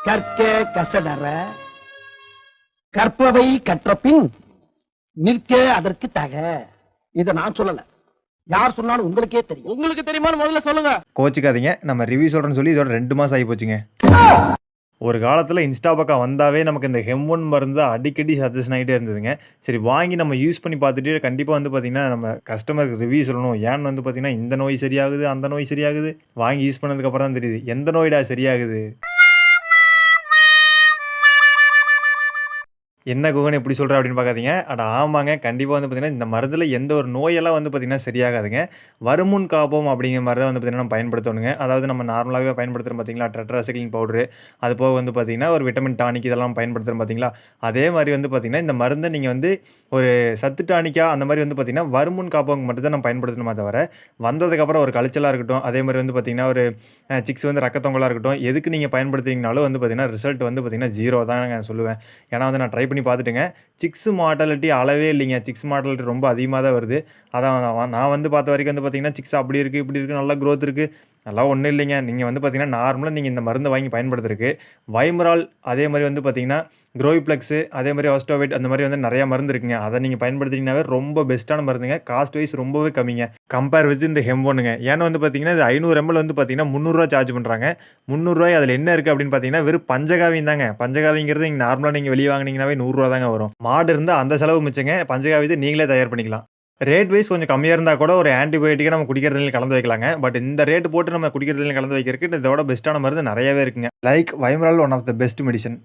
கற்க கசடற கற்பவை கற்ற பின் நிற்க அதற்கு தக. இத நான் சொல்லல, யார் சொன்னாலும் உங்களுக்கே தெரியும். உங்களுக்கு தெரியுமான்னு முதல்ல சொல்லுங்க. கோச்சிக்காதீங்க, நம்ம ரிவ்யூ சொல்கிறேன்னு சொல்லி இதோட 2 மாதம் ஆகி போச்சுங்க. ஒரு காலத்தில் இன்ஸ்டா பக்கம் வந்தாவே நமக்கு இந்த ஹெம்1 மருந்து அடிக்கடி சஜஷன் ஆகிட்டே இருந்ததுங்க. சரி வாங்கி நம்ம யூஸ் பண்ணி பார்த்துட்டு கண்டிப்பாக வந்து பார்த்திங்கன்னா நம்ம கஸ்டமருக்கு ரிவ்யூ சொல்லணும். ஏன்னு வந்து பார்த்திங்கன்னா இந்த நோய் சரியாகுது, அந்த நோய் சரியாகுது, வாங்கி யூஸ் பண்ணதுக்கப்புறம் தான் தெரியுது எந்த நோய்டா சரியாகுது. என்ன குகன் எப்படி சொல்கிற அப்படின்னு பார்க்காதீங்க. அட ஆமாங்க, கண்டிப்பாக வந்து பார்த்திங்கன்னா இந்த மருந்தில் எந்த ஒரு நோயெல்லாம் வந்து பார்த்திங்கன்னா சரியாகாதுங்க. வருமுன் காப்போம் அப்படிங்கிற மாதிரி தான் வந்து பார்த்திங்கன்னா நம்ம பயன்படுத்தணுங்க. அதாவது நம்ம நார்மலாகவே பயன்படுத்துகிறோம் பார்த்திங்களா, டெட்ராசைக்ளின் பவுடரு, அது போக வந்து பார்த்திங்கன்னா ஒரு விட்டமின் டானிக் இதெல்லாம் பயன்படுத்துகிறோம் பார்த்திங்களா. அதே மாதிரி வந்து பார்த்திங்கன்னா இந்த மருந்தை நீங்கள் வந்து ஒரு சத்து டானிக்காக அந்த மாதிரி வந்து பார்த்திங்கன்னா வருமுன் காப்போங்க மட்டும் தான் நம்ம பயன்படுத்தணுமா தவிர, வந்ததுக்கப்புறம் ஒரு கழிச்சலாக இருக்கட்டும், அதே மாதிரி வந்து பார்த்திங்கன்னா ஒரு சிக்ஸ் வந்து ரக்கத்தொங்கலாக இருக்கட்டும், எதுக்கு நீங்கள் பயன்படுத்துறீங்கனாலும் வந்து பார்த்திங்கன்னா ரிசல்ட் வந்து பார்த்திங்கன்னா 0 தான் நான் சொல்லுவேன். ஏன்னா வந்து நான் ட்ரை பண்ணி பார்த்துட்டுங்க, சிக்ஸ் மார்ட்டாலிட்டி அளவே இல்லைங்க. சிக்ஸ் மார்ட்டாலிட்டி ரொம்ப அதிகமாக தான் வருது. அதான் நான் வந்து பார்த்த வரைக்கும் வந்து பார்த்திங்கன்னா சிக்ஸ் அப்படி இருக்குது இப்படி இருக்குது, நல்லா க்ரோத் இருக்குது, அதெல்லாம் ஒன்றும் இல்லைங்க. நீங்கள் வந்து பார்த்திங்கன்னா நார்மலாக நீங்கள் இந்த மருந்தை வாங்கி பயன்படுத்துறதுக்கு வைமரால், அதே மாதிரி வந்து பார்த்திங்கன்னா க்ரோய்ப்ளெக்ஸு, அதே மாதிரி ஆஸ்டோவைட், அந்த மாதிரி வந்து நிறையா மருந்து இருக்குங்க. அதை நீங்கள் பயன்படுத்திங்கனாவே ரொம்ப பெஸ்ட்டான மருந்துங்க. காஸ்ட் வைஸ் ரொம்பவே கம்மிங்க கம்பேர் வித் இந்த ஹெம்1ங்க. ஏன்னா வந்து பார்த்திங்கன்னா இது 500 ml வந்து பார்த்திங்கன்னா 300 சார்ஜ் பண்ணுறாங்க. 300 அதில் என்ன இருக்குது அப்படின்னு பார்த்தீங்கன்னா வெறும் பஞ்சகாவியம் தாங்க. பஞ்சகாவிங்கிறது நீங்கள் நார்மலாக நீங்கள் வெளியே வாங்கினீங்கன்னாவே 100 தாங்க வரும். மாடு இருந்தால் அந்த செலவு மிச்சங்க. பஞ்சகாவியத்தை நீங்களே தயார் பண்ணிக்கலாம். ரேட் வைஸ் கொஞ்சம் கம்மியாக இருந்தால் கூட ஒரு ஆன்டிபயோட்டிக்கை நம்ம குடிக்கிறதுல கலந்து வைக்கலாங்க. பட் இந்த ரேட்டு போட்டு நம்ம குடிக்கிறதுல கலந்து வைக்கிறதுக்கு இதோட பெஸ்ட்டான மருந்து நிறையவே இருக்குங்க. லைக் வைமரால் one of the best medicine.